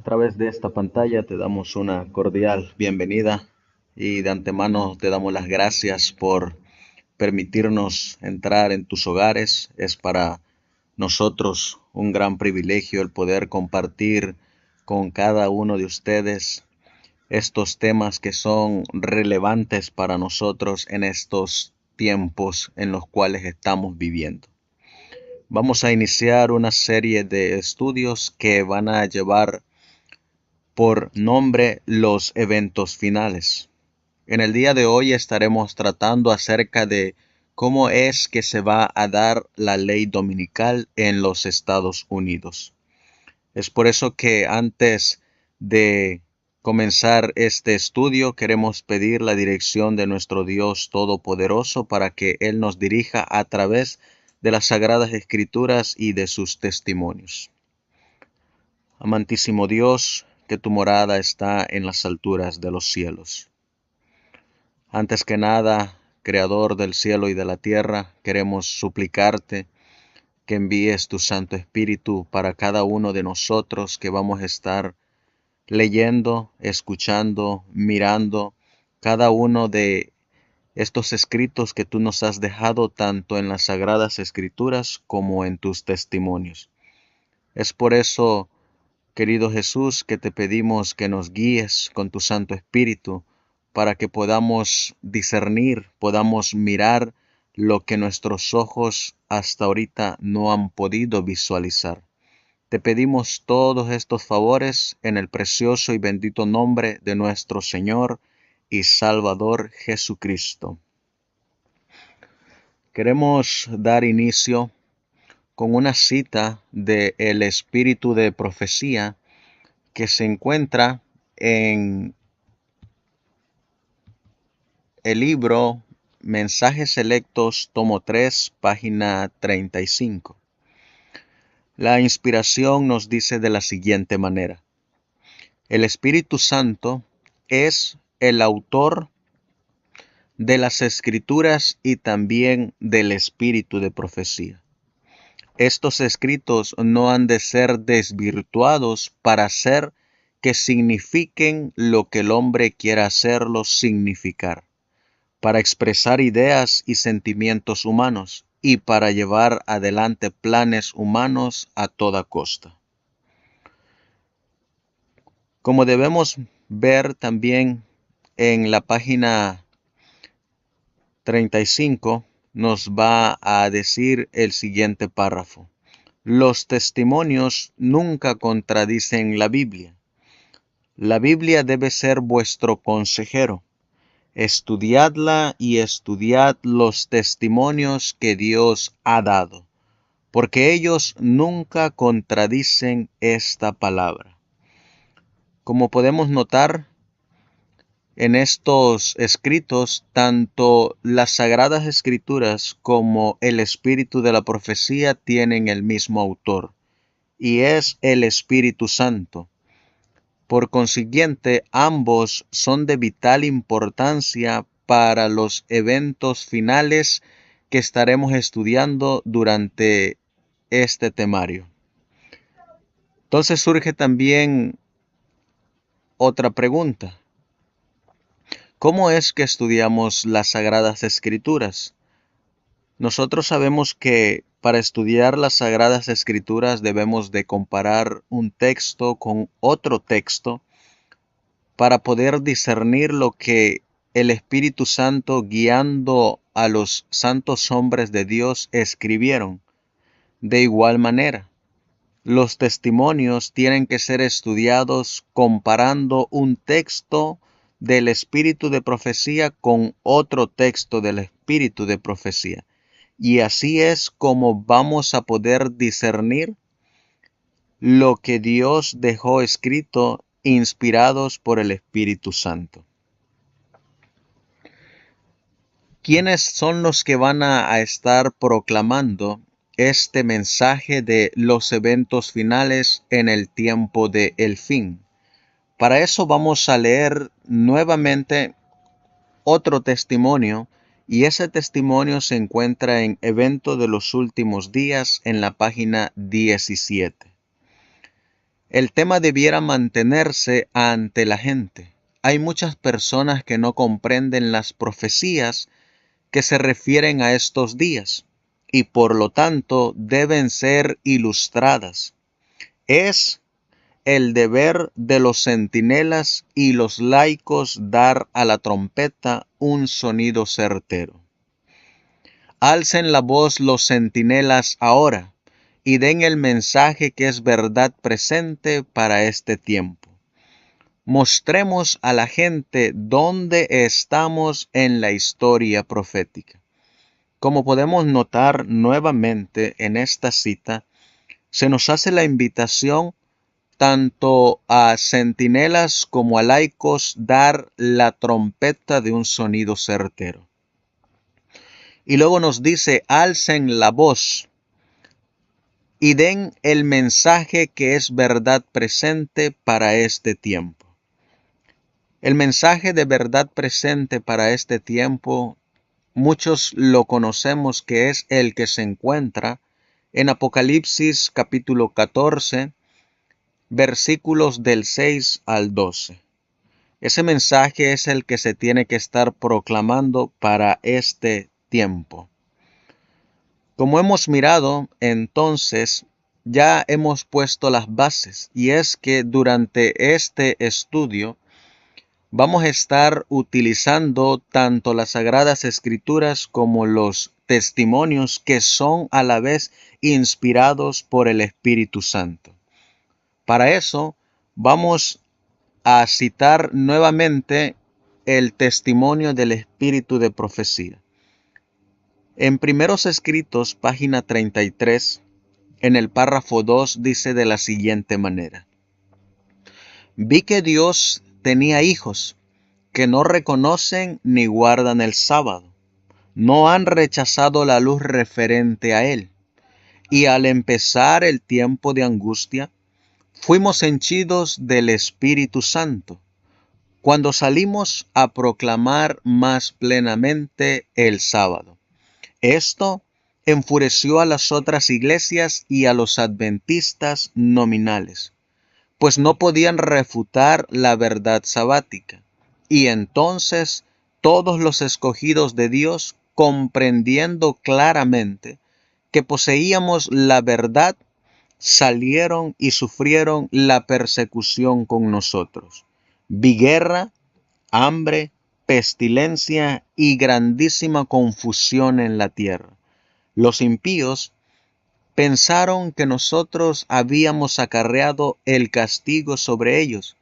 A través de esta pantalla te damos una cordial bienvenida y de antemano te damos las gracias por permitirnos entrar en tus hogares. Es para nosotros un gran privilegio el poder compartir con cada uno de ustedes estos temas que son relevantes para nosotros en estos tiempos en los cuales estamos viviendo. Vamos a iniciar una serie de estudios que van a llevar por nombre los eventos finales. En el día de hoy estaremos tratando acerca de cómo es que se va a dar la ley dominical en los Estados Unidos. Es por eso que antes de comenzar este estudio queremos pedir la dirección de nuestro Dios Todopoderoso para que Él nos dirija a través de las Sagradas Escrituras y de sus testimonios. Amantísimo Dios, que tu morada está en las alturas de los cielos. Antes que nada, Creador del cielo y de la tierra, queremos suplicarte que envíes tu Santo Espíritu para cada uno de nosotros que vamos a estar leyendo, escuchando, mirando cada uno de estos escritos que tú nos has dejado tanto en las Sagradas Escrituras como en tus testimonios. Es por eso, querido Jesús, que te pedimos que nos guíes con tu Santo Espíritu para que podamos discernir, podamos mirar lo que nuestros ojos hasta ahorita no han podido visualizar. Te pedimos todos estos favores en el precioso y bendito nombre de nuestro Señor y Salvador Jesucristo. Queremos dar inicio con una cita del Espíritu de Profecía que se encuentra en el libro Mensajes Selectos, tomo 3, página 35. La inspiración nos dice de la siguiente manera: el Espíritu Santo es el autor de las Escrituras y también del Espíritu de Profecía. Estos escritos no han de ser desvirtuados para hacer que signifiquen lo que el hombre quiera hacerlos significar, para expresar ideas y sentimientos humanos y para llevar adelante planes humanos a toda costa. Como debemos ver también en la página 35, nos va a decir el siguiente párrafo: los testimonios nunca contradicen la Biblia. La Biblia debe ser vuestro consejero. Estudiadla y estudiad los testimonios que Dios ha dado, porque ellos nunca contradicen esta palabra. Como podemos notar, en estos escritos, tanto las Sagradas Escrituras como el Espíritu de la Profecía tienen el mismo autor, y es el Espíritu Santo. Por consiguiente, ambos son de vital importancia para los eventos finales que estaremos estudiando durante este temario. Entonces surge también otra pregunta: ¿cómo es que estudiamos las Sagradas Escrituras? Nosotros sabemos que para estudiar las Sagradas Escrituras debemos de comparar un texto con otro texto para poder discernir lo que el Espíritu Santo, guiando a los santos hombres de Dios, escribieron. De igual manera, los testimonios tienen que ser estudiados comparando un texto del Espíritu de Profecía con otro texto del Espíritu de Profecía. Y así es como vamos a poder discernir lo que Dios dejó escrito, inspirados por el Espíritu Santo. ¿Quiénes son los que van a estar proclamando este mensaje de los eventos finales en el tiempo del fin? Para eso vamos a leer nuevamente otro testimonio, y ese testimonio se encuentra en Evento de los Últimos Días en la página 17. El tema debiera mantenerse ante la gente. Hay muchas personas que no comprenden las profecías que se refieren a estos días y por lo tanto deben ser ilustradas. Es el deber de los centinelas y los laicos dar a la trompeta un sonido certero. Alcen la voz los centinelas ahora y den el mensaje que es verdad presente para este tiempo. Mostremos a la gente dónde estamos en la historia profética. Como podemos notar nuevamente en esta cita, se nos hace la invitación tanto a centinelas como a laicos dar la trompeta de un sonido certero. Y luego nos dice, alcen la voz y den el mensaje que es verdad presente para este tiempo. El mensaje de verdad presente para este tiempo, muchos lo conocemos que es el que se encuentra en Apocalipsis capítulo 14, versículos del 6 al 12. Ese mensaje es el que se tiene que estar proclamando para este tiempo. Como hemos mirado, entonces, ya hemos puesto las bases, y es que durante este estudio vamos a estar utilizando tanto las Sagradas Escrituras como los testimonios que son a la vez inspirados por el Espíritu Santo. Para eso, vamos a citar nuevamente el testimonio del Espíritu de profecía. En Primeros Escritos, página 33, en el párrafo 2, dice de la siguiente manera: Vi que Dios tenía hijos que no reconocen ni guardan el sábado, no han rechazado la luz referente a él, y al empezar el tiempo de angustia, fuimos henchidos del Espíritu Santo, cuando salimos a proclamar más plenamente el sábado. Esto enfureció a las otras iglesias y a los adventistas nominales, pues no podían refutar la verdad sabática. Y entonces todos los escogidos de Dios, comprendiendo claramente que poseíamos la verdad, salieron y sufrieron la persecución con nosotros. Vi guerra, hambre, pestilencia y grandísima confusión en la tierra. Los impíos pensaron que nosotros habíamos acarreado el castigo sobre ellos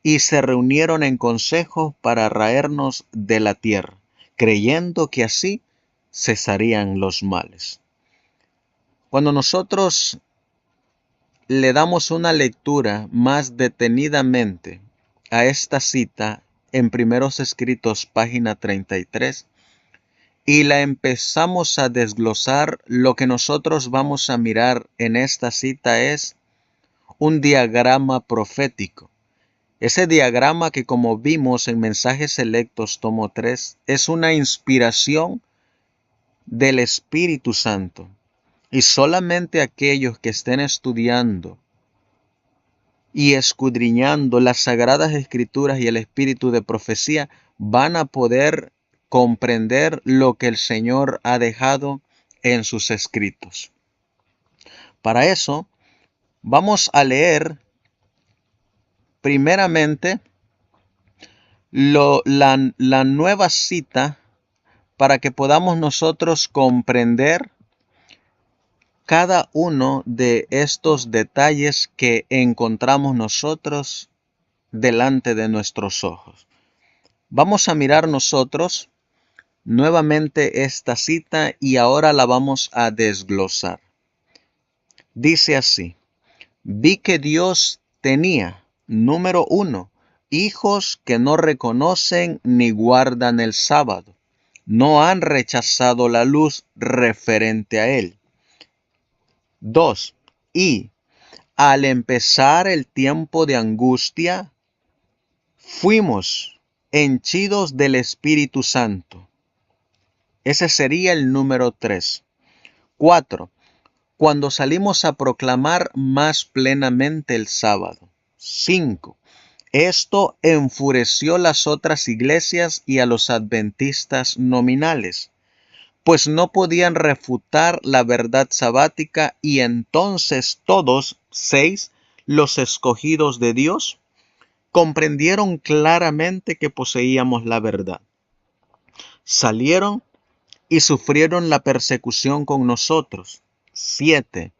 y se reunieron en consejo para raernos de la tierra, creyendo que así cesarían los males. Cuando nosotros le damos una lectura más detenidamente a esta cita en Primeros Escritos, página 33, y la empezamos a desglosar, lo que nosotros vamos a mirar en esta cita es un diagrama profético. Ese diagrama que, como vimos en Mensajes Selectos, tomo 3, es una inspiración del Espíritu Santo. Y solamente aquellos que estén estudiando y escudriñando las Sagradas Escrituras y el espíritu de profecía van a poder comprender lo que el Señor ha dejado en sus escritos. Para eso, vamos a leer primeramente la nueva cita para que podamos nosotros comprender cada uno de estos detalles que encontramos nosotros delante de nuestros ojos. Vamos a mirar nosotros nuevamente esta cita y ahora la vamos a desglosar. Dice así: vi que Dios tenía, número 1, hijos que no reconocen ni guardan el sábado, no han rechazado la luz referente a él. 2. Y al empezar el tiempo de angustia, fuimos henchidos del Espíritu Santo. Ese sería el número 3. 4. cuando salimos a proclamar más plenamente el sábado. 5. Esto enfureció las otras iglesias y a los adventistas nominales, pues no podían refutar la verdad sabática, y entonces todos, 6, los escogidos de Dios, comprendieron claramente que poseíamos la verdad. Salieron y sufrieron la persecución con nosotros. 7.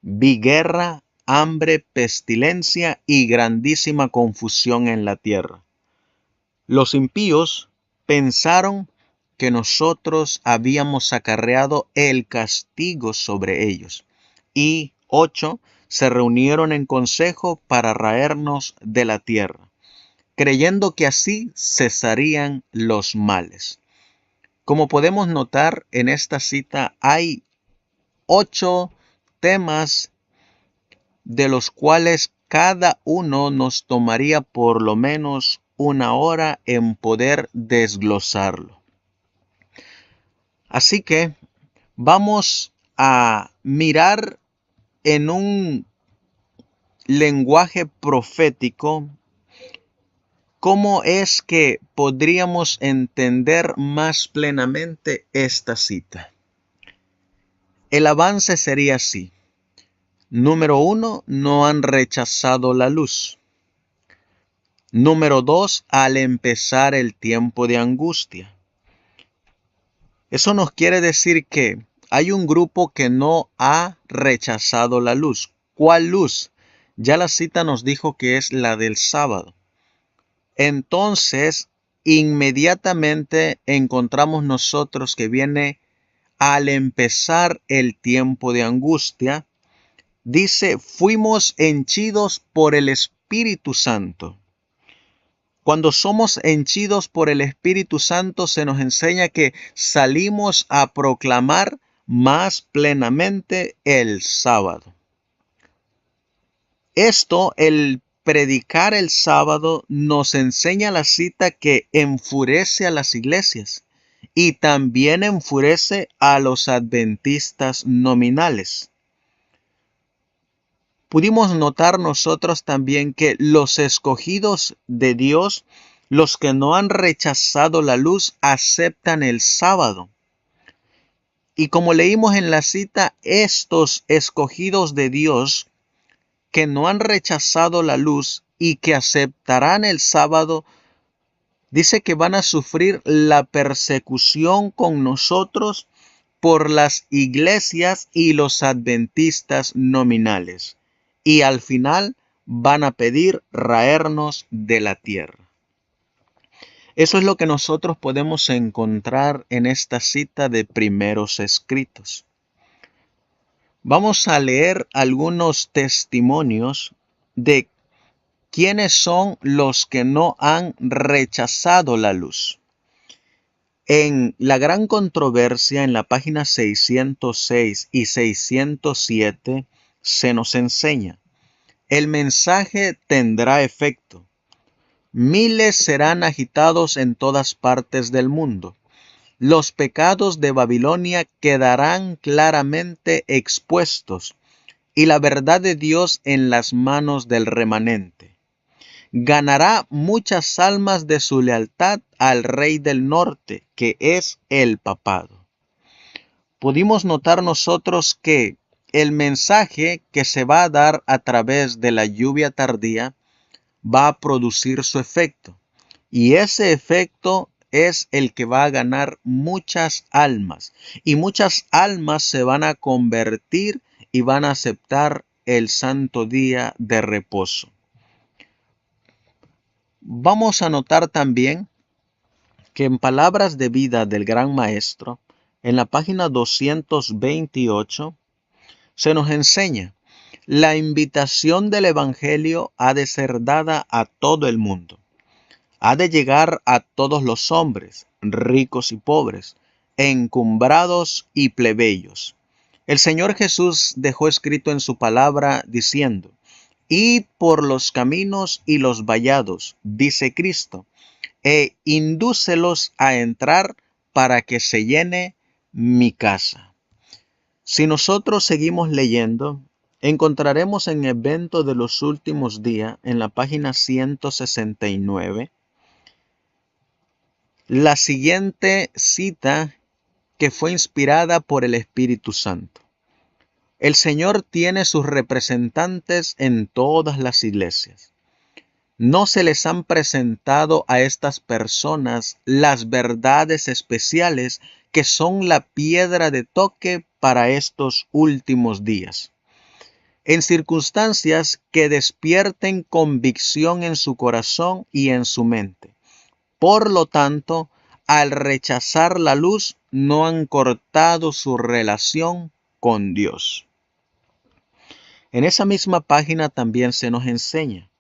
Vi guerra, hambre, pestilencia y grandísima confusión en la tierra. Los impíos pensaron que nosotros habíamos acarreado el castigo sobre ellos. Y 8. Se reunieron en consejo para raernos de la tierra, creyendo que así cesarían los males. Como podemos notar en esta cita, hay 8 temas de los cuales cada uno nos tomaría por lo menos una hora en poder desglosarlo. Así que vamos a mirar en un lenguaje profético cómo es que podríamos entender más plenamente esta cita. El avance sería así. Número 1, no han rechazado la luz. Número 2, al empezar el tiempo de angustia. Eso nos quiere decir que hay un grupo que no ha rechazado la luz. ¿Cuál luz? Ya la cita nos dijo que es la del sábado. Entonces, inmediatamente encontramos nosotros que viene al empezar el tiempo de angustia. Dice, fuimos henchidos por el Espíritu Santo. Cuando somos henchidos por el Espíritu Santo, se nos enseña que salimos a proclamar más plenamente el sábado. Esto, el predicar el sábado, nos enseña la cita que enfurece a las iglesias y también enfurece a los adventistas nominales. Pudimos notar nosotros también que los escogidos de Dios, los que no han rechazado la luz, aceptan el sábado. Y como leímos en la cita, estos escogidos de Dios que no han rechazado la luz y que aceptarán el sábado, dice que van a sufrir la persecución con nosotros por las iglesias y los adventistas nominales. Y al final van a pedir raernos de la tierra. Eso es lo que nosotros podemos encontrar en esta cita de primeros escritos. Vamos a leer algunos testimonios de quiénes son los que no han rechazado la luz. En la gran controversia, en la página 606 y 607, se nos enseña: el mensaje tendrá efecto. Miles serán agitados en todas partes del mundo. Los pecados de Babilonia quedarán claramente expuestos y la verdad de Dios en las manos del remanente. Ganará muchas almas de su lealtad al rey del norte, que es el papado. Pudimos notar nosotros que el mensaje que se va a dar a través de la lluvia tardía va a producir su efecto. Y ese efecto es el que va a ganar muchas almas. Y muchas almas se van a convertir y van a aceptar el santo día de reposo. Vamos a notar también que en Palabras de Vida del Gran Maestro, en la página 228, se nos enseña: la invitación del Evangelio ha de ser dada a todo el mundo. Ha de llegar a todos los hombres, ricos y pobres, encumbrados y plebeyos. El Señor Jesús dejó escrito en su palabra diciendo: id por los caminos y los vallados, dice Cristo, e indúcelos a entrar para que se llene mi casa. Si nosotros seguimos leyendo, encontraremos en Eventos de los Últimos Días, en la página 169, la siguiente cita que fue inspirada por el Espíritu Santo. El Señor tiene sus representantes en todas las iglesias. No se les han presentado a estas personas las verdades especiales que son la piedra de toque para estos últimos días. En circunstancias que despierten convicción en su corazón y en su mente. Por lo tanto, al rechazar la luz, no han cortado su relación con Dios. En esa misma página también se nos enseña.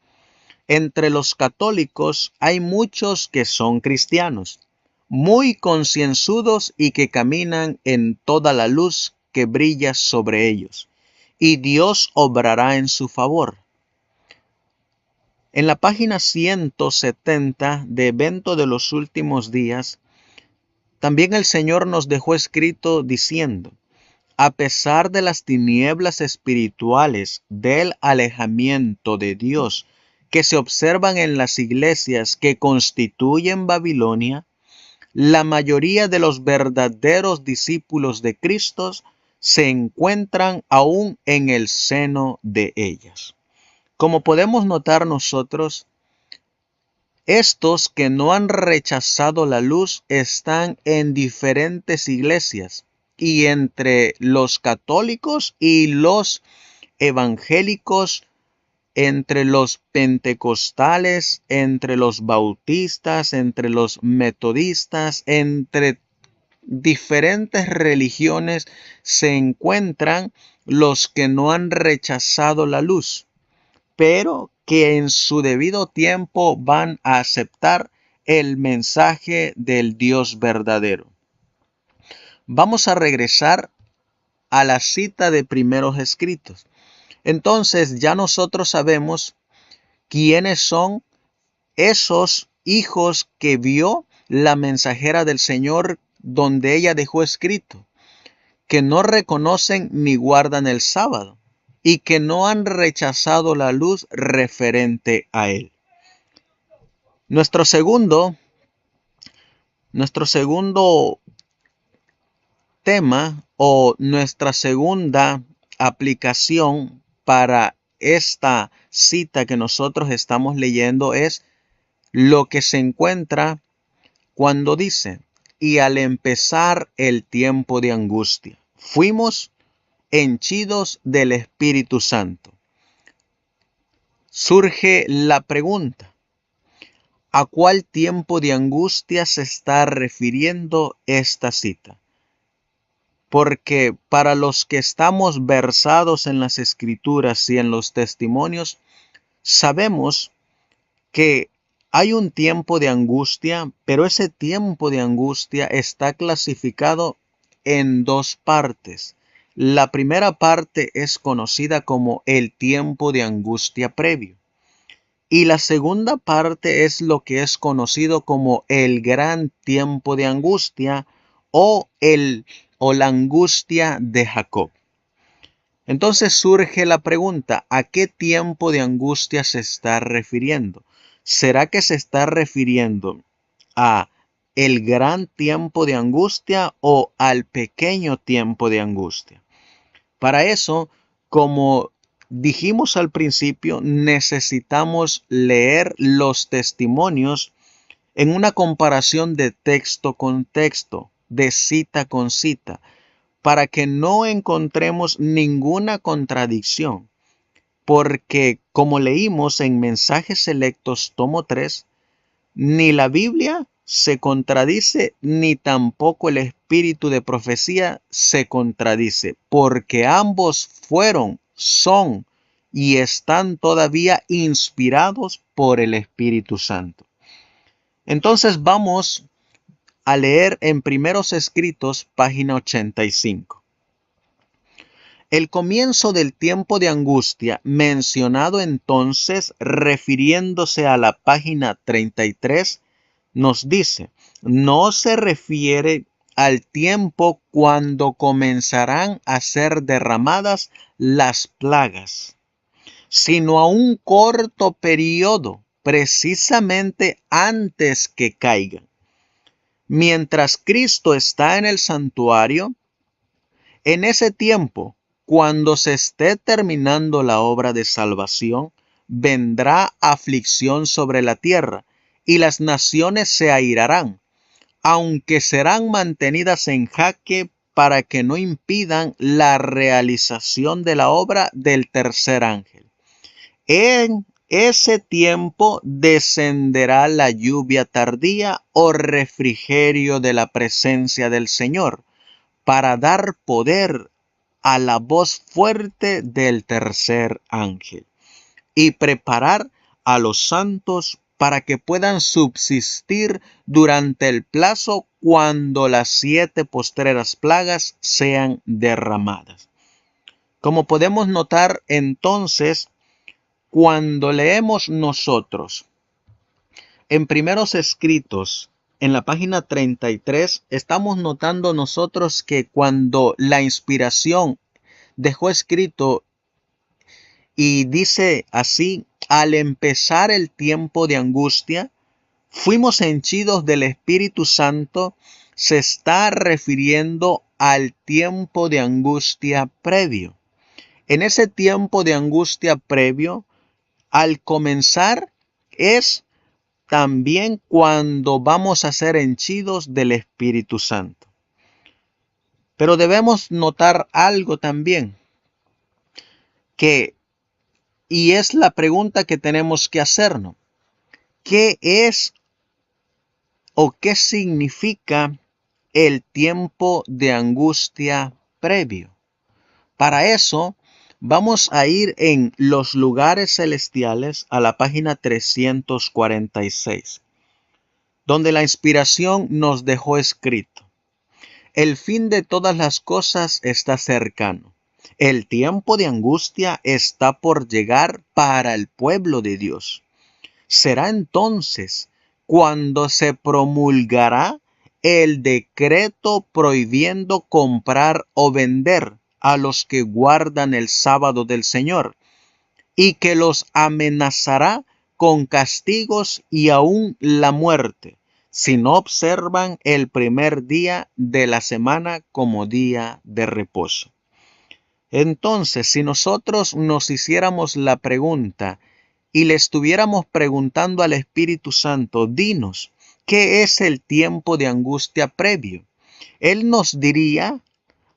Entre los católicos hay muchos que son cristianos, muy concienzudos y que caminan en toda la luz que brilla sobre ellos, y Dios obrará en su favor. En la página 170 de Evento de los Últimos Días, también el Señor nos dejó escrito diciendo: a pesar de las tinieblas espirituales del alejamiento de Dios que se observan en las iglesias que constituyen Babilonia, la mayoría de los verdaderos discípulos de Cristo se encuentran aún en el seno de ellas. Como podemos notar nosotros, estos que no han rechazado la luz están en diferentes iglesias y entre los católicos y los evangélicos, entre los pentecostales, entre los bautistas, entre los metodistas, entre diferentes religiones se encuentran los que no han rechazado la luz, pero que en su debido tiempo van a aceptar el mensaje del Dios verdadero. Vamos a regresar a la cita de primeros escritos. Entonces ya nosotros sabemos quiénes son esos hijos que vio la mensajera del Señor donde ella dejó escrito, que no reconocen ni guardan el sábado y que no han rechazado la luz referente a él. Nuestro segundo tema o nuestra segunda aplicación para esta cita que nosotros estamos leyendo es lo que se encuentra cuando dice: y al empezar el tiempo de angustia, fuimos henchidos del Espíritu Santo. Surge la pregunta: ¿a cuál tiempo de angustia se está refiriendo esta cita? Porque para los que estamos versados en las Escrituras y en los testimonios, sabemos que hay un tiempo de angustia, pero ese tiempo de angustia está clasificado en dos partes. La primera parte es conocida como el tiempo de angustia previo. Y la segunda parte es lo que es conocido como el gran tiempo de angustia o la angustia de Jacob. Entonces surge la pregunta: ¿a qué tiempo de angustia se está refiriendo? ¿Será que se está refiriendo a el gran tiempo de angustia o al pequeño tiempo de angustia? Para eso, como dijimos al principio, necesitamos leer los testimonios en una comparación de texto con texto, de cita con cita, para que no encontremos ninguna contradicción. Porque, como leímos en Mensajes Selectos, tomo 3, ni la Biblia se contradice, ni tampoco el espíritu de profecía se contradice, porque ambos fueron, son y están todavía inspirados por el Espíritu Santo. Entonces vamos a leer en Primeros Escritos, página 85. El comienzo del tiempo de angustia, mencionado entonces refiriéndose a la página 33, nos dice: no se refiere al tiempo cuando comenzarán a ser derramadas las plagas, sino a un corto periodo, precisamente antes que caigan. Mientras Cristo está en el santuario, en ese tiempo, cuando se esté terminando la obra de salvación, vendrá aflicción sobre la tierra, y las naciones se airarán, aunque serán mantenidas en jaque para que no impidan la realización de la obra del tercer ángel. En ese tiempo descenderá la lluvia tardía o refrigerio de la presencia del Señor, para dar poder a la voz fuerte del tercer ángel y preparar a los santos para que puedan subsistir durante el plazo cuando las 7 postreras plagas sean derramadas. Como podemos notar entonces, cuando leemos nosotros en Primeros Escritos, en la página 33, estamos notando nosotros que cuando la inspiración dejó escrito y dice así: al empezar el tiempo de angustia, fuimos henchidos del Espíritu Santo, se está refiriendo al tiempo de angustia previo. En ese tiempo de angustia previo, al comenzar es también cuando vamos a ser henchidos del Espíritu Santo. Pero debemos notar algo también, y es la pregunta que tenemos que hacernos: ¿qué es o qué significa el tiempo de angustia previo? Para eso, vamos a ir en los lugares celestiales a la página 346, donde la inspiración nos dejó escrito: el fin de todas las cosas está cercano. El tiempo de angustia está por llegar para el pueblo de Dios. Será entonces cuando se promulgará el decreto prohibiendo comprar o vender a los que guardan el sábado del Señor, y que los amenazará con castigos y aún la muerte, si no observan el primer día de la semana como día de reposo. Entonces, si nosotros nos hiciéramos la pregunta y le estuviéramos preguntando al Espíritu Santo: dinos, ¿qué es el tiempo de angustia previo? Él nos diría,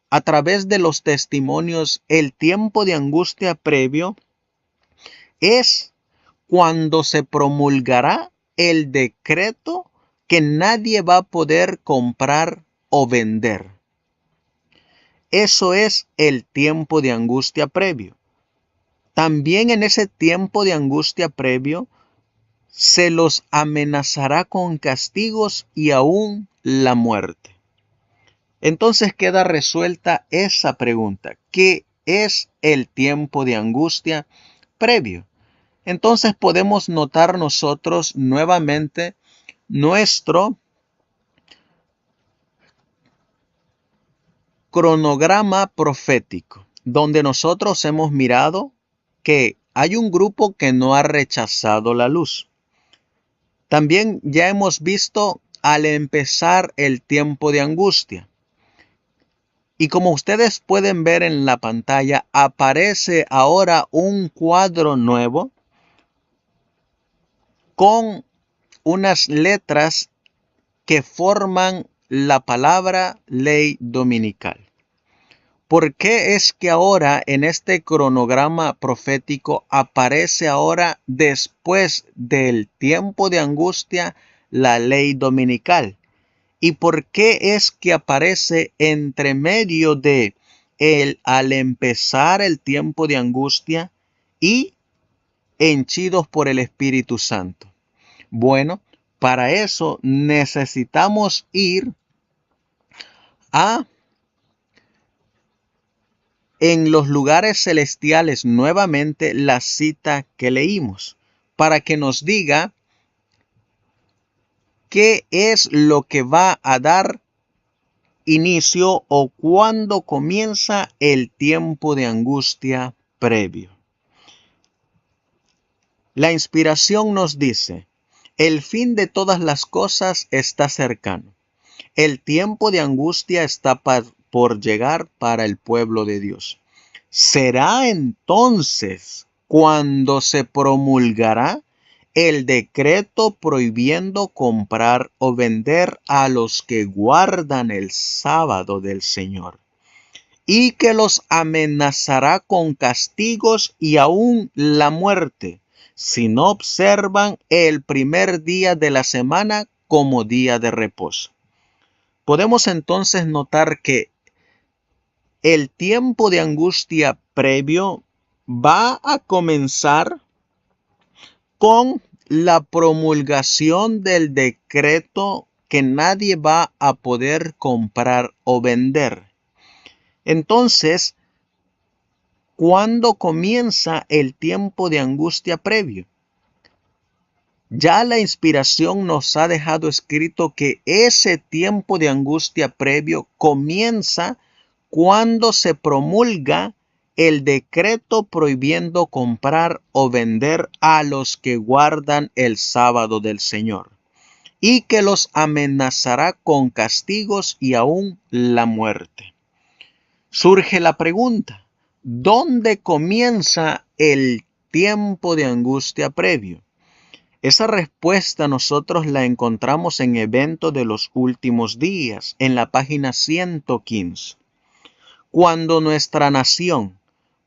a través de los testimonios: el tiempo de angustia previo es cuando se promulgará el decreto que nadie va a poder comprar o vender. Eso es el tiempo de angustia previo. También en ese tiempo de angustia previo se los amenazará con castigos y aún la muerte. Entonces queda resuelta esa pregunta: ¿qué es el tiempo de angustia previo? Entonces podemos notar nosotros nuevamente nuestro cronograma profético, donde nosotros hemos mirado que hay un grupo que no ha rechazado la luz. También ya hemos visto al empezar el tiempo de angustia. Y como ustedes pueden ver en la pantalla, aparece ahora un cuadro nuevo con unas letras que forman la palabra ley dominical. ¿Por qué es que ahora en este cronograma profético aparece ahora, después del tiempo de angustia, la ley dominical? ¿Y por qué es que aparece entre medio de al empezar el tiempo de angustia y henchidos por el Espíritu Santo? Bueno, para eso necesitamos ir en los lugares celestiales nuevamente la cita que leímos, para que nos diga qué es lo que va a dar inicio o cuándo comienza el tiempo de angustia previo? La inspiración nos dice, el fin de todas las cosas está cercano. El tiempo de angustia está por llegar para el pueblo de Dios. ¿Será entonces cuando se promulgará el decreto prohibiendo comprar o vender a los que guardan el sábado del Señor, y que los amenazará con castigos y aún la muerte, si no observan el primer día de la semana como día de reposo? Podemos entonces notar que el tiempo de angustia previo va a comenzar con la promulgación del decreto que nadie va a poder comprar o vender. Entonces, ¿cuándo comienza el tiempo de angustia previo? Ya la inspiración nos ha dejado escrito que ese tiempo de angustia previo comienza cuando se promulga el decreto prohibiendo comprar o vender a los que guardan el sábado del Señor, y que los amenazará con castigos y aún la muerte. Surge la pregunta, ¿dónde comienza el tiempo de angustia previo? Esa respuesta nosotros la encontramos en Evento de los Últimos Días, en la página 115. Cuando nuestra nación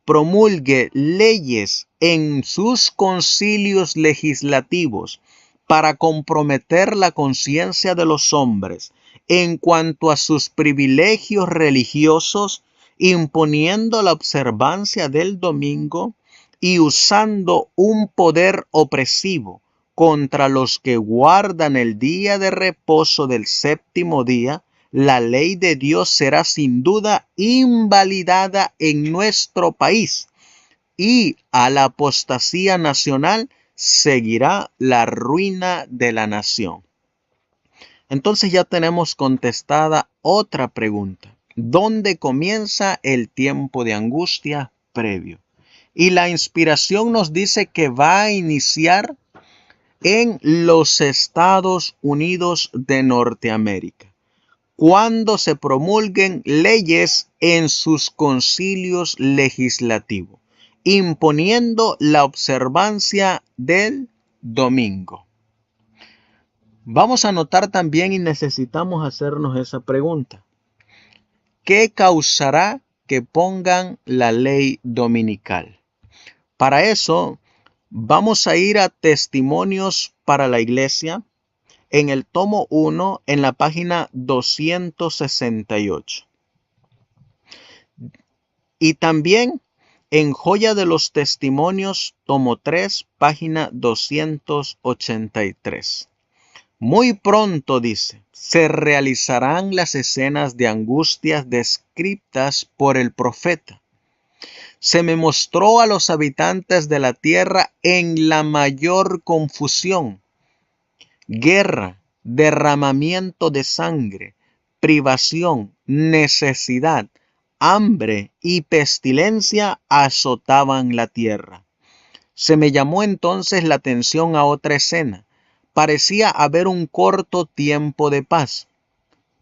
promulgue leyes en sus concilios legislativos para comprometer la conciencia de los hombres en cuanto a sus privilegios religiosos, imponiendo la observancia del domingo y usando un poder opresivo contra los que guardan el día de reposo del séptimo día, la ley de Dios será sin duda invalidada en nuestro país, y a la apostasía nacional seguirá la ruina de la nación. Entonces ya tenemos contestada otra pregunta. ¿Dónde comienza el tiempo de angustia previo? Y la inspiración nos dice que va a iniciar en los Estados Unidos de Norteamérica, cuando se promulguen leyes en sus concilios legislativos, imponiendo la observancia del domingo. Vamos a notar también y necesitamos hacernos esa pregunta. ¿Qué causará que pongan la ley dominical? Para eso, vamos a ir a Testimonios para la Iglesia, en el tomo 1, en la página 268. Y también en Joya de los Testimonios, tomo 3, página 283. Muy pronto, dice, se realizarán las escenas de angustias descritas por el profeta. Se me mostró a los habitantes de la tierra en la mayor confusión, guerra, derramamiento de sangre, privación, necesidad, hambre y pestilencia azotaban la tierra. Se me llamó entonces la atención a otra escena. Parecía haber un corto tiempo de paz.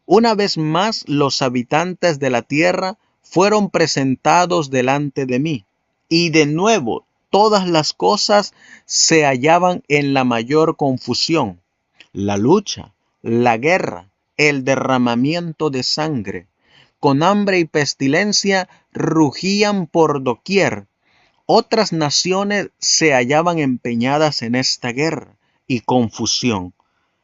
Una vez más los habitantes de la tierra fueron presentados delante de mí, y de nuevo todas las cosas se hallaban en la mayor confusión. La lucha, la guerra, el derramamiento de sangre, con hambre y pestilencia rugían por doquier. Otras naciones se hallaban empeñadas en esta guerra y confusión.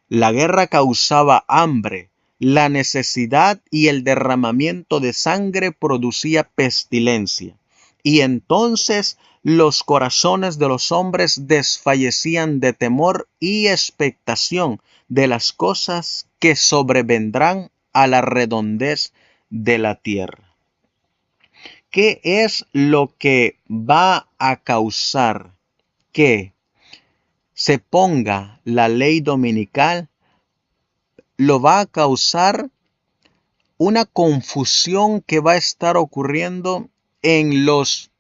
La guerra causaba hambre, la necesidad y el derramamiento de sangre producía pestilencia. Y entonces los corazones de los hombres desfallecían de temor y expectación de las cosas que sobrevendrán a la redondez de la tierra. ¿Qué es lo que va a causar que se ponga la ley dominical? Lo va a causar una confusión que va a estar ocurriendo en los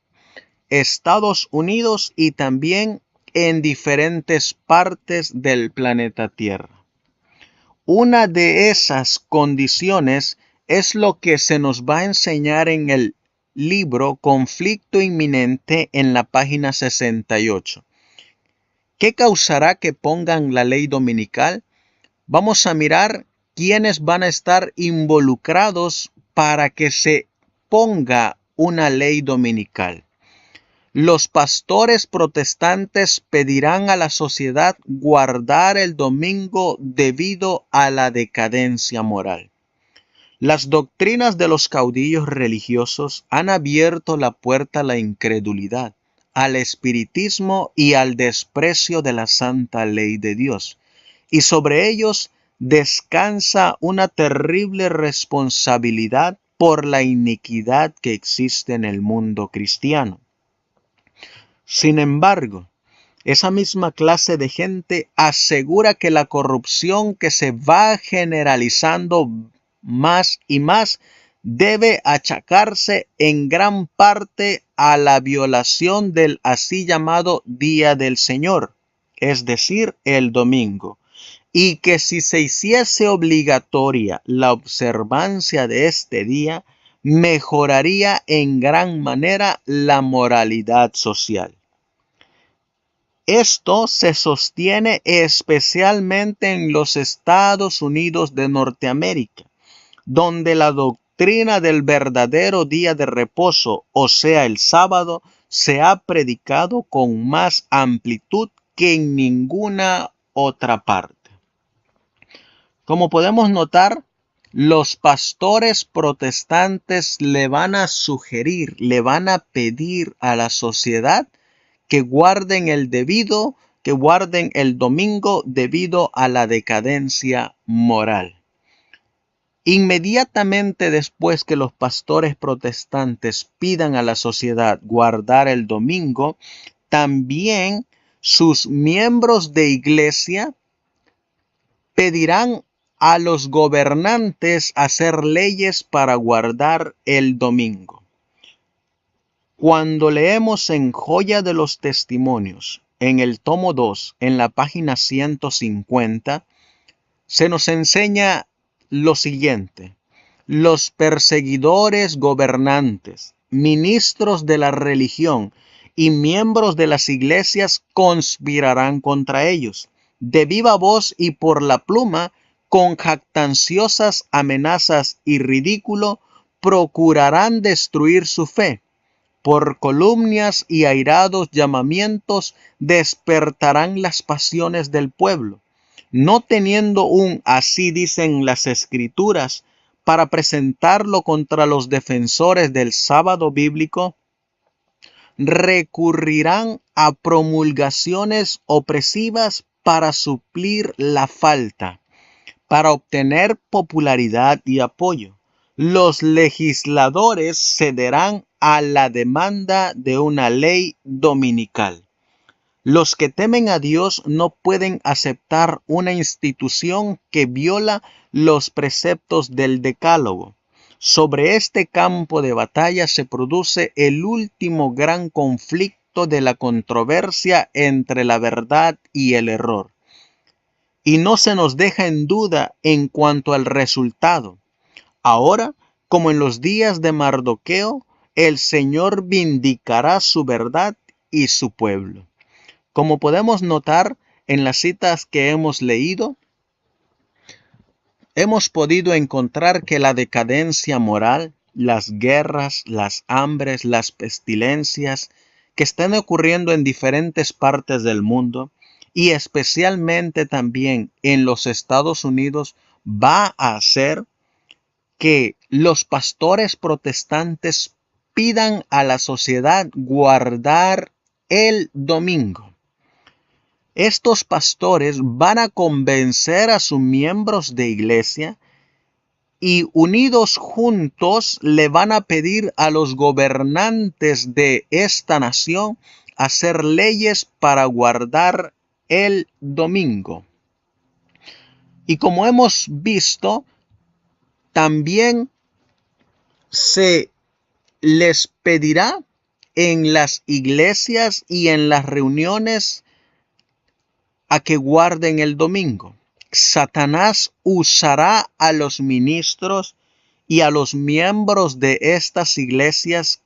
Estados Unidos y también en diferentes partes del planeta Tierra. Una de esas condiciones es lo que se nos va a enseñar en el libro Conflicto Inminente en la página 68. ¿Qué causará que pongan la ley dominical? Vamos a mirar quiénes van a estar involucrados para que se ponga una ley dominical. Los pastores protestantes pedirán a la sociedad guardar el domingo debido a la decadencia moral. Las doctrinas de los caudillos religiosos han abierto la puerta a la incredulidad, al espiritismo y al desprecio de la santa ley de Dios, y sobre ellos descansa una terrible responsabilidad por la iniquidad que existe en el mundo cristiano. Sin embargo, esa misma clase de gente asegura que la corrupción que se va generalizando más y más debe achacarse en gran parte a la violación del así llamado Día del Señor, es decir, el domingo, y que si se hiciese obligatoria la observancia de este día, mejoraría en gran manera la moralidad social. Esto se sostiene especialmente en los Estados Unidos de Norteamérica, donde la doctrina del verdadero día de reposo, o sea, el sábado, se ha predicado con más amplitud que en ninguna otra parte. Como podemos notar, los pastores protestantes le van a sugerir, le van a pedir a la sociedad que guarden el domingo debido a la decadencia moral. Inmediatamente después que los pastores protestantes pidan a la sociedad guardar el domingo, también sus miembros de iglesia pedirán a los gobernantes hacer leyes para guardar el domingo. Cuando leemos en Joya de los Testimonios, en el tomo 2, en la página 150, se nos enseña lo siguiente: los perseguidores gobernantes, ministros de la religión y miembros de las iglesias conspirarán contra ellos, de viva voz y por la pluma, con jactanciosas amenazas y ridículo, procurarán destruir su fe. Por calumnias y airados llamamientos despertarán las pasiones del pueblo, no teniendo así dicen las Escrituras, para presentarlo contra los defensores del sábado bíblico, recurrirán a promulgaciones opresivas para suplir la falta, para obtener popularidad y apoyo. Los legisladores cederán a la demanda de una ley dominical. Los que temen a Dios no pueden aceptar una institución que viola los preceptos del Decálogo. Sobre este campo de batalla se produce el último gran conflicto de la controversia entre la verdad y el error. Y no se nos deja en duda en cuanto al resultado. Ahora, como en los días de Mardoqueo, el Señor vindicará su verdad y su pueblo. Como podemos notar en las citas que hemos leído, hemos podido encontrar que la decadencia moral, las guerras, las hambres, las pestilencias que están ocurriendo en diferentes partes del mundo y especialmente también en los Estados Unidos va a hacer que los pastores protestantes pidan a la sociedad guardar el domingo. Estos pastores van a convencer a sus miembros de iglesia y unidos juntos le van a pedir a los gobernantes de esta nación hacer leyes para guardar el domingo. Y como hemos visto, También se les pedirá en las iglesias y en las reuniones a que guarden el domingo. Satanás usará a los ministros y a los miembros de estas iglesias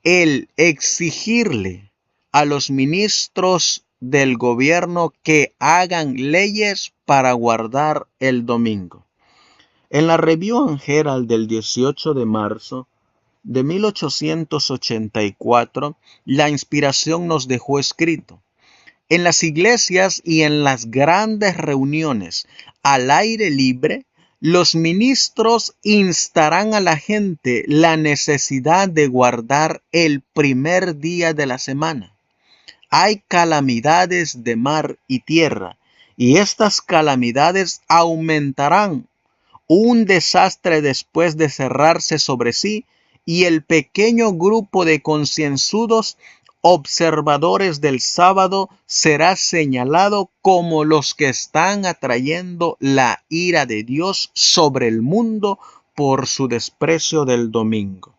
el exigirle a los ministros del gobierno que hagan leyes para guardar el domingo. En la Review and Herald del 18 de marzo de 1884, la inspiración nos dejó escrito: en las iglesias y en las grandes reuniones al aire libre, los ministros instarán a la gente la necesidad de guardar el primer día de la semana. Hay calamidades de mar y tierra, y estas calamidades aumentarán. Un desastre después de cerrarse sobre sí, y el pequeño grupo de concienzudos observadores del sábado será señalado como los que están atrayendo la ira de Dios sobre el mundo por su desprecio del domingo.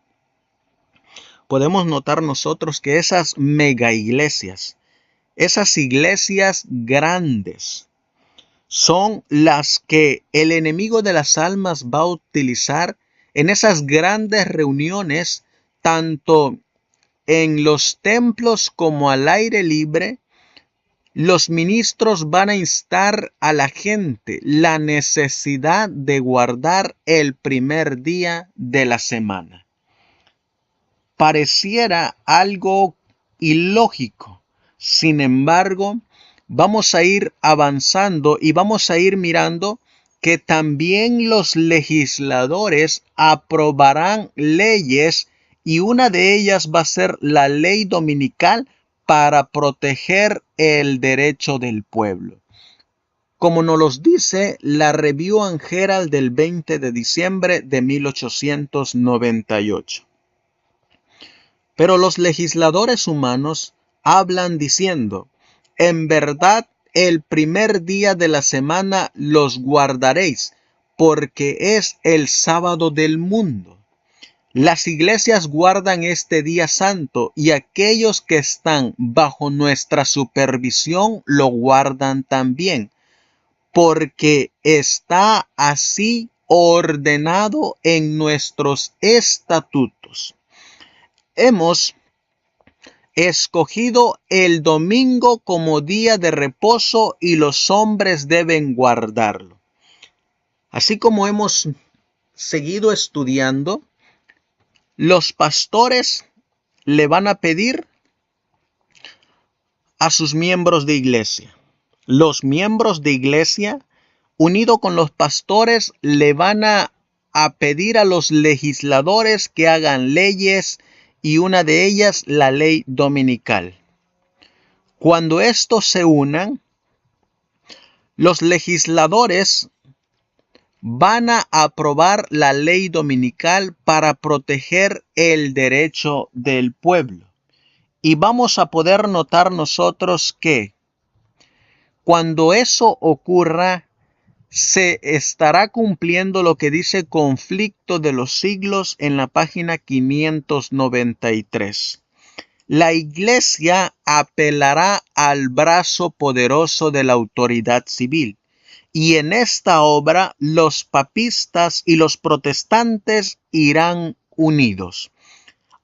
Podemos notar nosotros que esas mega iglesias, esas iglesias grandes, son las que el enemigo de las almas va a utilizar en esas grandes reuniones, tanto en los templos como al aire libre. Los ministros van a instar a la gente la necesidad de guardar el primer día de la semana. Pareciera algo ilógico. Sin embargo, vamos a ir avanzando y vamos a ir mirando que también los legisladores aprobarán leyes, y una de ellas va a ser la ley dominical para proteger el derecho del pueblo. Como nos los dice la Review and Herald del 20 de diciembre de 1898. Pero los legisladores humanos hablan diciendo: en verdad, el primer día de la semana los guardaréis, porque es el sábado del mundo. Las iglesias guardan este día santo, y aquellos que están bajo nuestra supervisión lo guardan también, porque está así ordenado en nuestros estatutos. Hemos escogido el domingo como día de reposo y los hombres deben guardarlo. Así como hemos seguido estudiando, los pastores le van a pedir a sus miembros de iglesia. Los miembros de iglesia, unido con los pastores, le van a pedir a los legisladores que hagan leyes, y una de ellas la ley dominical. Cuando estos se unan, los legisladores van a aprobar la ley dominical para proteger el derecho del pueblo. Y vamos a poder notar nosotros que cuando eso ocurra, se estará cumpliendo lo que dice Conflicto de los Siglos en la página 593. La iglesia apelará al brazo poderoso de la autoridad civil, y en esta obra los papistas y los protestantes irán unidos.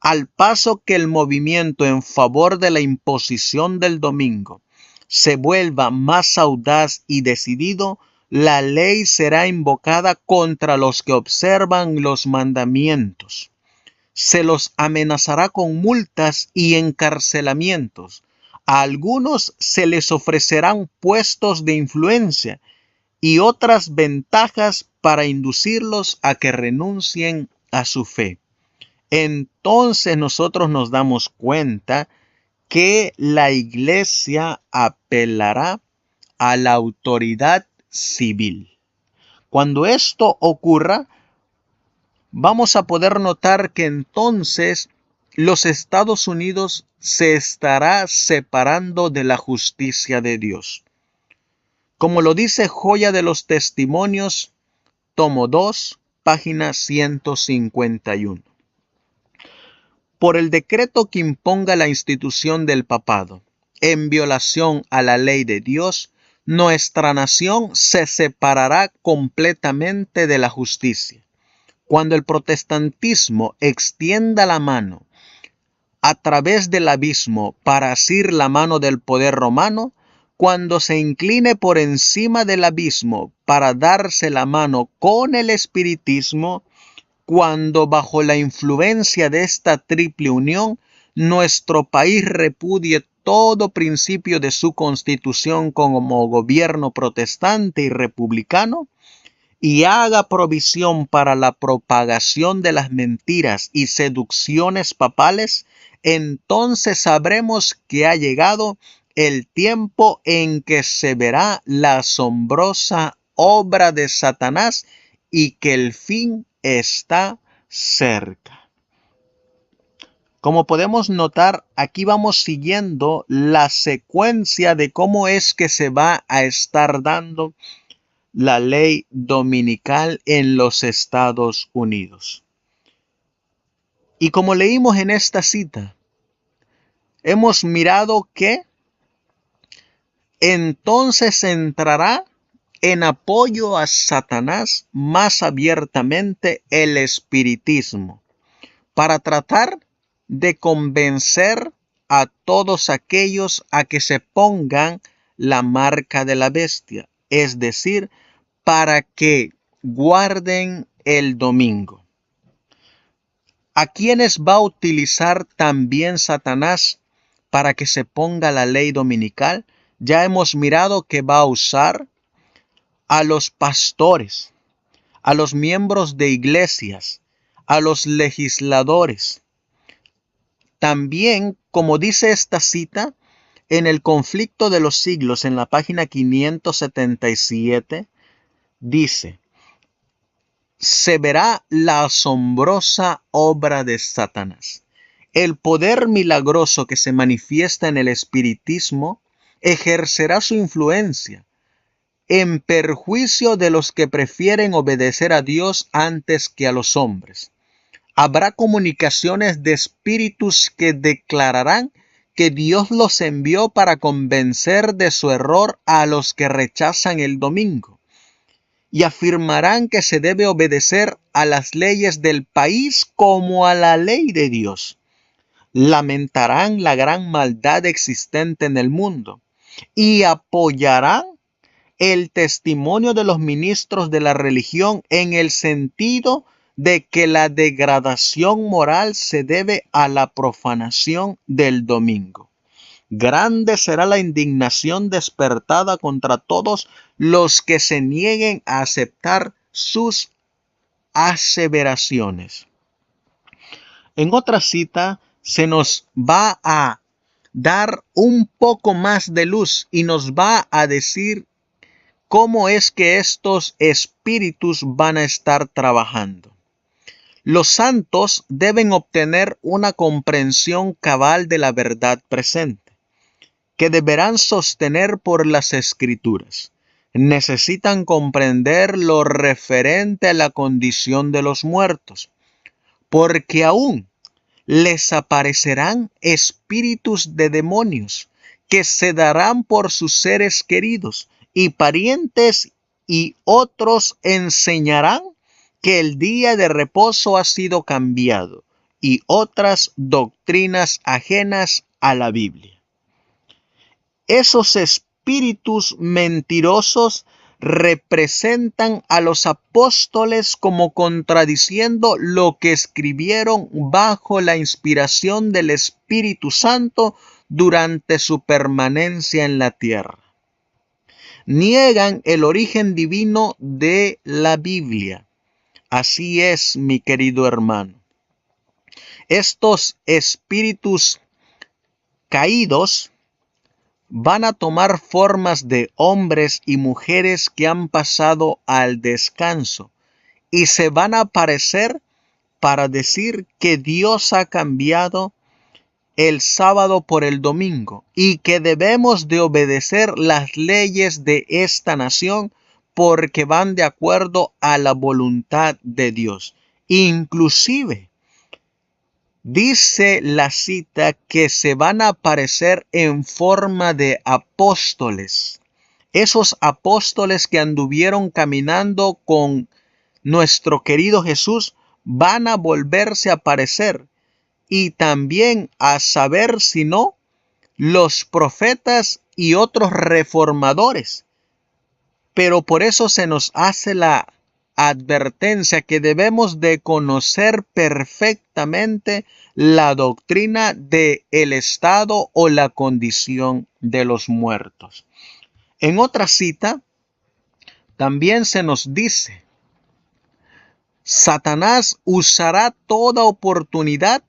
Al paso que el movimiento en favor de la imposición del domingo se vuelva más audaz y decidido, la ley será invocada contra los que observan los mandamientos. Se los amenazará con multas y encarcelamientos. A algunos se les ofrecerán puestos de influencia y otras ventajas para inducirlos a que renuncien a su fe. Entonces nosotros nos damos cuenta que la iglesia apelará a la autoridad civil. Cuando esto ocurra, vamos a poder notar que entonces los Estados Unidos se estará separando de la justicia de Dios. Como lo dice Joya de los Testimonios, tomo 2, página 151. Por el decreto que imponga la institución del papado, en violación a la ley de Dios, nuestra nación se separará completamente de la justicia. Cuando el protestantismo extienda la mano a través del abismo para asir la mano del poder romano, cuando se incline por encima del abismo para darse la mano con el espiritismo, cuando bajo la influencia de esta triple unión, nuestro país repudie todo principio de su constitución como gobierno protestante y republicano, y haga provisión para la propagación de las mentiras y seducciones papales, entonces sabremos que ha llegado el tiempo en que se verá la asombrosa obra de Satanás y que el fin está cerca. Como podemos notar, aquí vamos siguiendo la secuencia de cómo es que se va a estar dando la ley dominical en los Estados Unidos. Y como leímos en esta cita, hemos mirado que entonces entrará en apoyo a Satanás más abiertamente el espiritismo, para tratar de convencer a todos aquellos a que se pongan la marca de la bestia, es decir, para que guarden el domingo. ¿A quiénes va a utilizar también Satanás para que se ponga la ley dominical? Ya hemos mirado que va a usar a los pastores, a los miembros de iglesias, a los legisladores. También, como dice esta cita, en el conflicto de los siglos, en la página 577, dice: se verá la asombrosa obra de Satanás. El poder milagroso que se manifiesta en el espiritismo ejercerá su influencia en perjuicio de los que prefieren obedecer a Dios antes que a los hombres. Habrá comunicaciones de espíritus que declararán que Dios los envió para convencer de su error a los que rechazan el domingo, y afirmarán que se debe obedecer a las leyes del país como a la ley de Dios. Lamentarán la gran maldad existente en el mundo y apoyarán el testimonio de los ministros de la religión en el sentido de que la degradación moral se debe a la profanación del domingo. Grande será la indignación despertada contra todos los que se nieguen a aceptar sus aseveraciones. En otra cita se nos va a dar un poco más de luz y nos va a decir cómo es que estos espíritus van a estar trabajando. Los santos deben obtener una comprensión cabal de la verdad presente, que deberán sostener por las Escrituras. Necesitan comprender lo referente a la condición de los muertos, porque aún les aparecerán espíritus de demonios que se darán por sus seres queridos y parientes, y otros enseñarán que el día de reposo ha sido cambiado, y otras doctrinas ajenas a la Biblia. Esos espíritus mentirosos representan a los apóstoles como contradiciendo lo que escribieron bajo la inspiración del Espíritu Santo durante su permanencia en la tierra. Niegan el origen divino de la Biblia. Así es, mi querido hermano. Estos espíritus caídos van a tomar formas de hombres y mujeres que han pasado al descanso y se van a aparecer para decir que Dios ha cambiado el sábado por el domingo y que debemos de obedecer las leyes de esta nación porque van de acuerdo a la voluntad de Dios. Inclusive, dice la cita que se van a aparecer en forma de apóstoles. Esos apóstoles que anduvieron caminando con nuestro querido Jesús van a volverse a aparecer. Y también a saber si no, los profetas y otros reformadores. Pero por eso se nos hace la advertencia que debemos de conocer perfectamente la doctrina del estado o la condición de los muertos. En otra cita, también se nos dice, Satanás usará toda oportunidad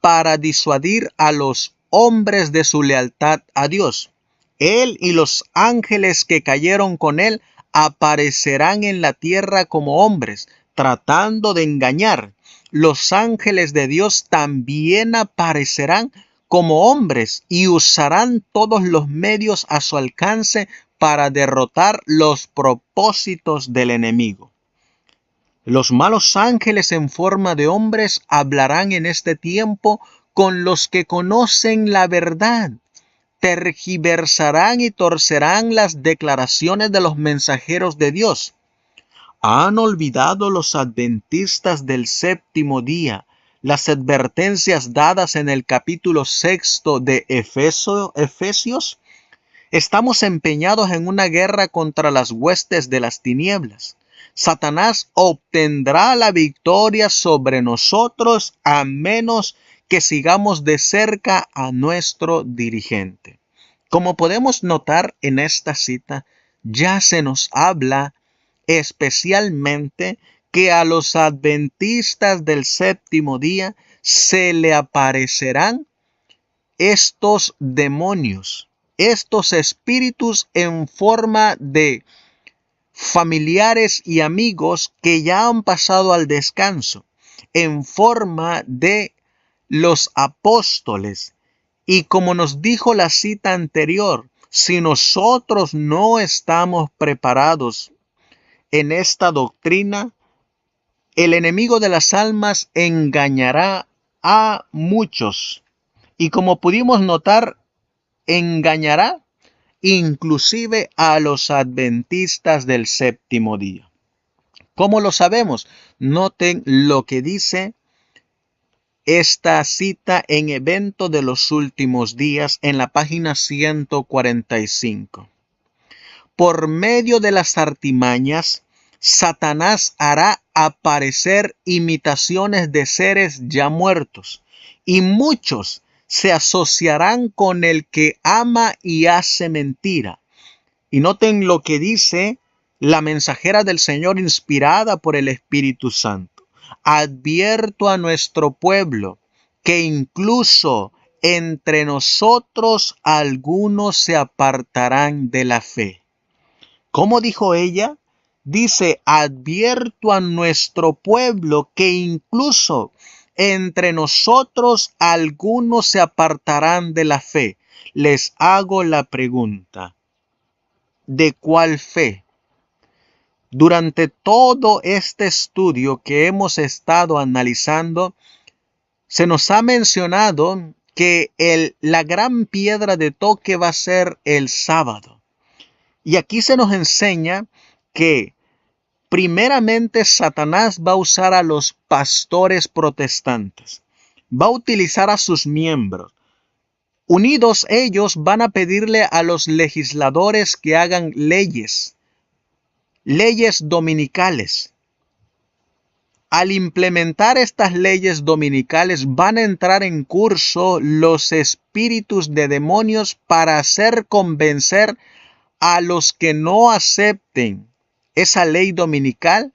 para disuadir a los hombres de su lealtad a Dios. Él y los ángeles que cayeron con él aparecerán en la tierra como hombres, tratando de engañar. Los ángeles de Dios también aparecerán como hombres y usarán todos los medios a su alcance para derrotar los propósitos del enemigo. Los malos ángeles en forma de hombres hablarán en este tiempo con los que conocen la verdad. Tergiversarán y torcerán las declaraciones de los mensajeros de Dios. ¿Han olvidado los adventistas del séptimo día las advertencias dadas en el capítulo 6 de Efesios? Estamos empeñados en una guerra contra las huestes de las tinieblas. Satanás obtendrá la victoria sobre nosotros a menos que sigamos de cerca a nuestro dirigente. Como podemos notar en esta cita, ya se nos habla especialmente que a los adventistas del séptimo día se le aparecerán estos demonios, estos espíritus en forma de familiares y amigos que ya han pasado al descanso, en forma de los apóstoles. Y como nos dijo la cita anterior, si nosotros no estamos preparados en esta doctrina, el enemigo de las almas engañará a muchos. Y como pudimos notar, engañará inclusive a los adventistas del séptimo día. ¿Cómo lo sabemos? Noten lo que dice esta cita en Evento de los Últimos Días en la página 145. Por medio de las artimañas, Satanás hará aparecer imitaciones de seres ya muertos, y muchos se asociarán con el que ama y hace mentira. Y noten lo que dice la mensajera del Señor inspirada por el Espíritu Santo. Advierto a nuestro pueblo que incluso entre nosotros algunos se apartarán de la fe. ¿Cómo dijo ella? Dice, advierto a nuestro pueblo que incluso entre nosotros algunos se apartarán de la fe. Les hago la pregunta, ¿de cuál fe? Durante todo este estudio que hemos estado analizando, se nos ha mencionado que la gran piedra de toque va a ser el sábado. Y aquí se nos enseña que primeramente Satanás va a usar a los pastores protestantes. Va a utilizar a sus miembros. Unidos ellos van a pedirle a los legisladores que hagan leyes dominicales. Al implementar estas leyes dominicales van a entrar en curso los espíritus de demonios para hacer convencer a los que no acepten esa ley dominical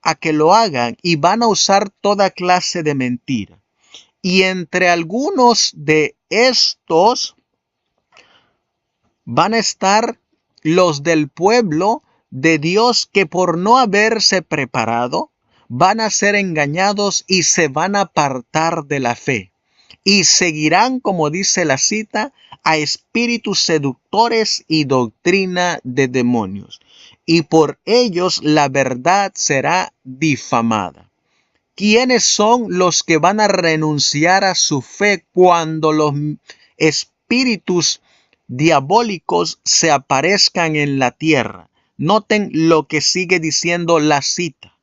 a que lo hagan, y van a usar toda clase de mentira. Y entre algunos de estos van a estar los del pueblo de Dios que por no haberse preparado van a ser engañados y se van a apartar de la fe. y seguirán, como dice la cita, a espíritus seductores y doctrina de demonios, y por ellos la verdad será difamada. ¿Quiénes son los que van a renunciar a su fe cuando los espíritus diabólicos se aparezcan en la tierra? Noten lo que sigue diciendo la cita.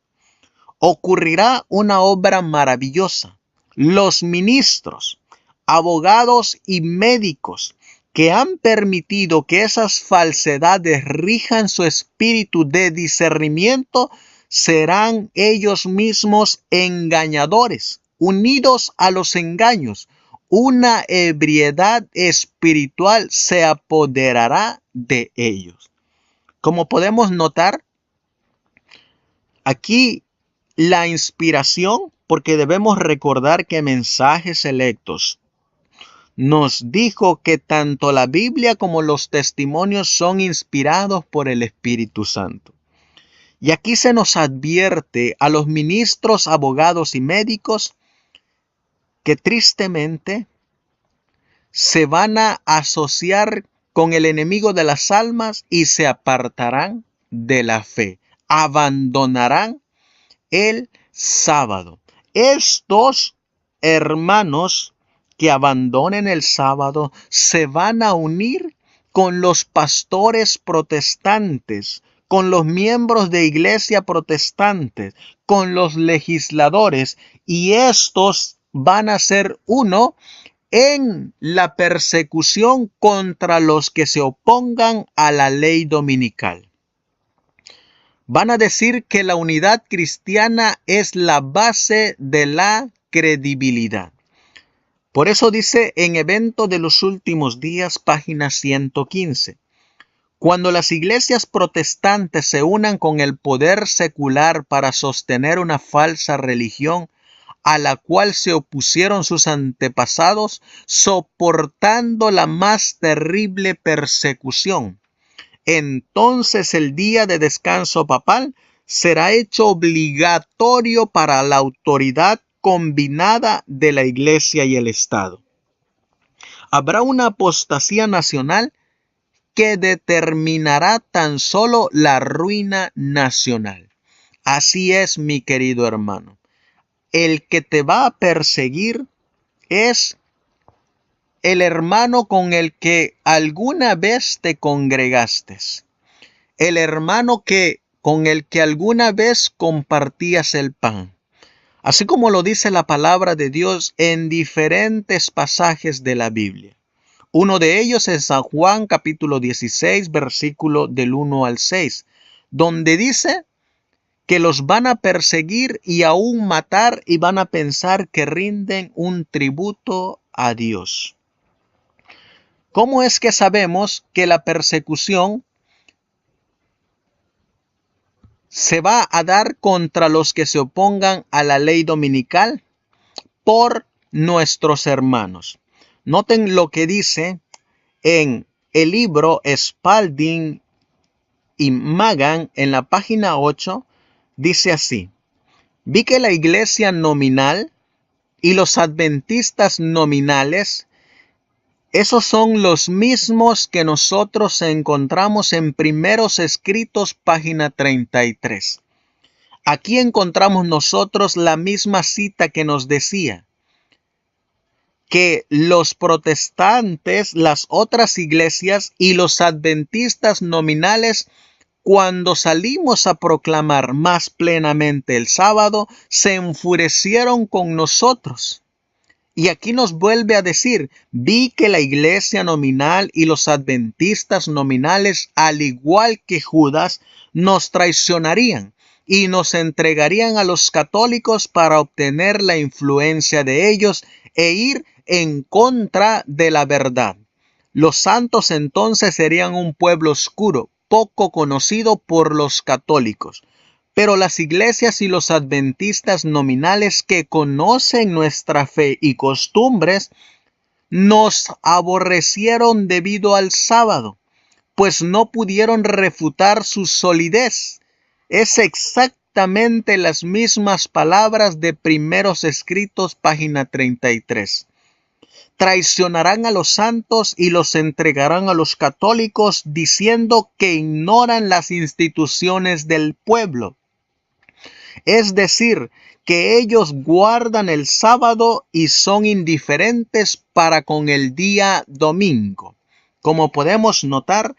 Ocurrirá una obra maravillosa. Los ministros, abogados y médicos que han permitido que esas falsedades rijan su espíritu de discernimiento serán ellos mismos engañadores, unidos a los engaños. Una ebriedad espiritual se apoderará de ellos. Como podemos notar, aquí la inspiración, porque debemos recordar que Mensajes Selectos nos dijo que tanto la Biblia como los testimonios son inspirados por el Espíritu Santo. Y aquí se nos advierte a los ministros, abogados y médicos que tristemente se van a asociar con el enemigo de las almas y se apartarán de la fe, abandonarán el sábado. Estos hermanos que abandonen el sábado se van a unir con los pastores protestantes, con los miembros de iglesia protestantes, con los legisladores, y estos van a ser uno en la persecución contra los que se opongan a la ley dominical. Van a decir que la unidad cristiana es la base de la credibilidad. Por eso dice en Evento de los Últimos Días, página 115. Cuando las iglesias protestantes se unan con el poder secular para sostener una falsa religión a la cual se opusieron sus antepasados, soportando la más terrible persecución, entonces el día de descanso papal será hecho obligatorio para la autoridad combinada de la Iglesia y el Estado. Habrá una apostasía nacional que determinará tan solo la ruina nacional. Así es, mi querido hermano. El que te va a perseguir es el hermano con el que alguna vez te congregaste, el hermano con el que alguna vez compartías el pan. Así como lo dice la palabra de Dios en diferentes pasajes de la Biblia. Uno de ellos es San Juan capítulo 16, versículo del 1 al 6, donde dice que los van a perseguir y aún matar y van a pensar que rinden un tributo a Dios. ¿Cómo es que sabemos que la persecución se va a dar contra los que se opongan a la ley dominical? Por nuestros hermanos. Noten lo que dice en el libro Spalding y Magan en la página 8. Dice así: vi que la iglesia nominal y los adventistas nominales, esos son los mismos que nosotros encontramos en Primeros Escritos, página 33. Aquí encontramos nosotros la misma cita que nos decía que los protestantes, las otras iglesias y los adventistas nominales, cuando salimos a proclamar más plenamente el sábado, se enfurecieron con nosotros. Y aquí nos vuelve a decir: vi que la iglesia nominal y los adventistas nominales, al igual que Judas, nos traicionarían y nos entregarían a los católicos para obtener la influencia de ellos e ir en contra de la verdad. Los santos entonces serían un pueblo oscuro, poco conocido por los católicos. Pero las iglesias y los adventistas nominales que conocen nuestra fe y costumbres nos aborrecieron debido al sábado, pues no pudieron refutar su solidez. Es exactamente las mismas palabras de Primeros Escritos, página 33. Traicionarán a los santos y los entregarán a los católicos diciendo que ignoran las instituciones del pueblo. Es decir, que ellos guardan el sábado y son indiferentes para con el día domingo. Como podemos notar,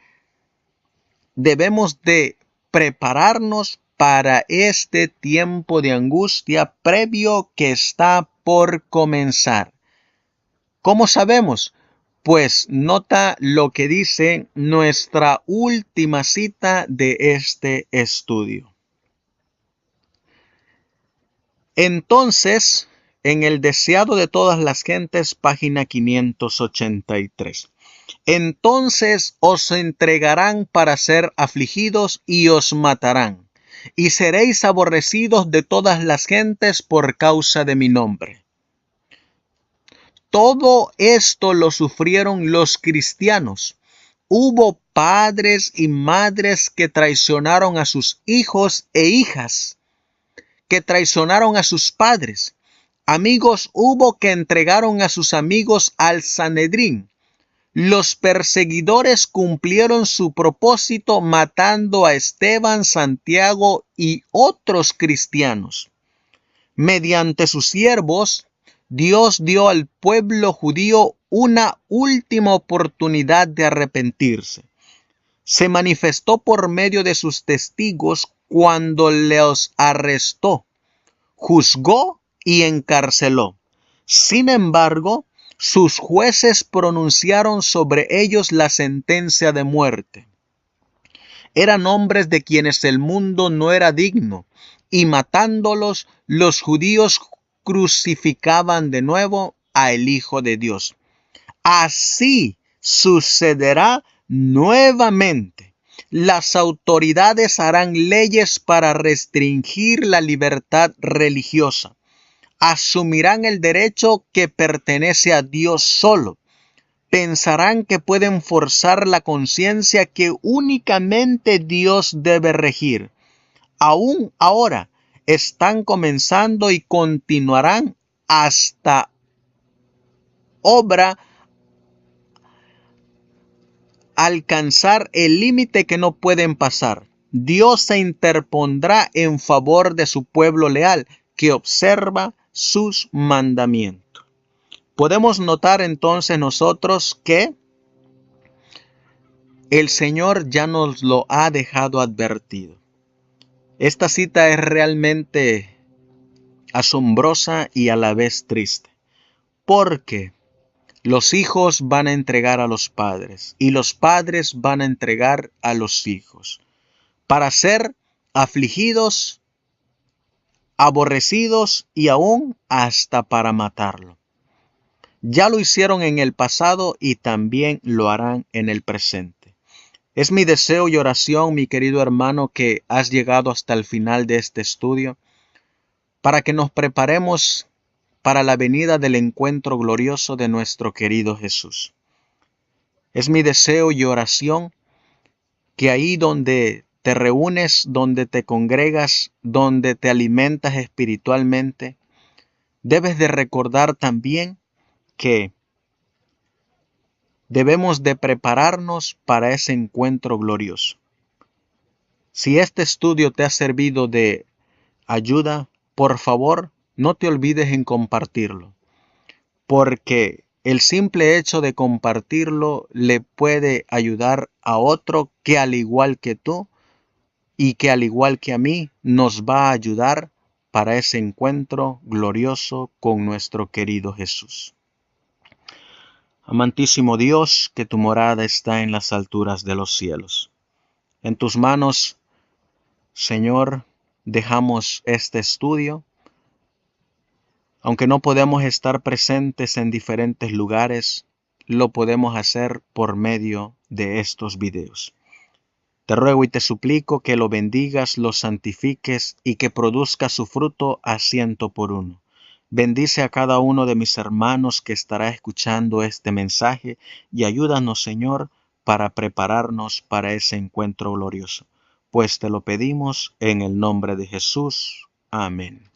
debemos de prepararnos para este tiempo de angustia previo que está por comenzar. ¿Cómo sabemos? Pues nota lo que dice nuestra última cita de este estudio. Entonces, en el deseado de todas las gentes, página 583. Entonces os entregarán para ser afligidos y os matarán, y seréis aborrecidos de todas las gentes por causa de mi nombre. Todo esto lo sufrieron los cristianos. Hubo padres y madres que traicionaron a sus hijos e hijas, que traicionaron a sus padres. Amigos hubo que entregaron a sus amigos al Sanedrín. Los perseguidores cumplieron su propósito matando a Esteban, Santiago y otros cristianos. Mediante sus siervos, Dios dio al pueblo judío una última oportunidad de arrepentirse. Se manifestó por medio de sus testigos cuando los arrestó, juzgó y encarceló. Sin embargo, sus jueces pronunciaron sobre ellos la sentencia de muerte. Eran hombres de quienes el mundo no era digno, y matándolos, los judíos crucificaban de nuevo al Hijo de Dios. Así sucederá nuevamente. Las autoridades harán leyes para restringir la libertad religiosa. Asumirán el derecho que pertenece a Dios solo. Pensarán que pueden forzar la conciencia que únicamente Dios debe regir. Aún ahora están comenzando y continuarán hasta obra alcanzar el límite que no pueden pasar. Dios se interpondrá en favor de su pueblo leal que observa sus mandamientos. Podemos notar entonces nosotros que el Señor ya nos lo ha dejado advertido. Esta cita es realmente asombrosa y a la vez triste, porque los hijos van a entregar a los padres y los padres van a entregar a los hijos para ser afligidos, aborrecidos y aún hasta para matarlo. Ya lo hicieron en el pasado y también lo harán en el presente. Es mi deseo y oración, mi querido hermano, que has llegado hasta el final de este estudio, para que nos preparemos para la venida del encuentro glorioso de nuestro querido Jesús. Es mi deseo y oración que ahí donde te reúnes, donde te congregas, donde te alimentas espiritualmente, debes de recordar también que debemos de prepararnos para ese encuentro glorioso. Si este estudio te ha servido de ayuda, por favor, no te olvides en compartirlo, porque el simple hecho de compartirlo le puede ayudar a otro que al igual que tú y que al igual que a mí nos va a ayudar para ese encuentro glorioso con nuestro querido Jesús. Amantísimo Dios, que tu morada está en las alturas de los cielos. En tus manos, Señor, dejamos este estudio. Aunque no podemos estar presentes en diferentes lugares, lo podemos hacer por medio de estos videos. Te ruego y te suplico que lo bendigas, lo santifiques y que produzca su fruto a 100%. Bendice a cada uno de mis hermanos que estará escuchando este mensaje y ayúdanos, Señor, para prepararnos para ese encuentro glorioso. Pues te lo pedimos en el nombre de Jesús. Amén.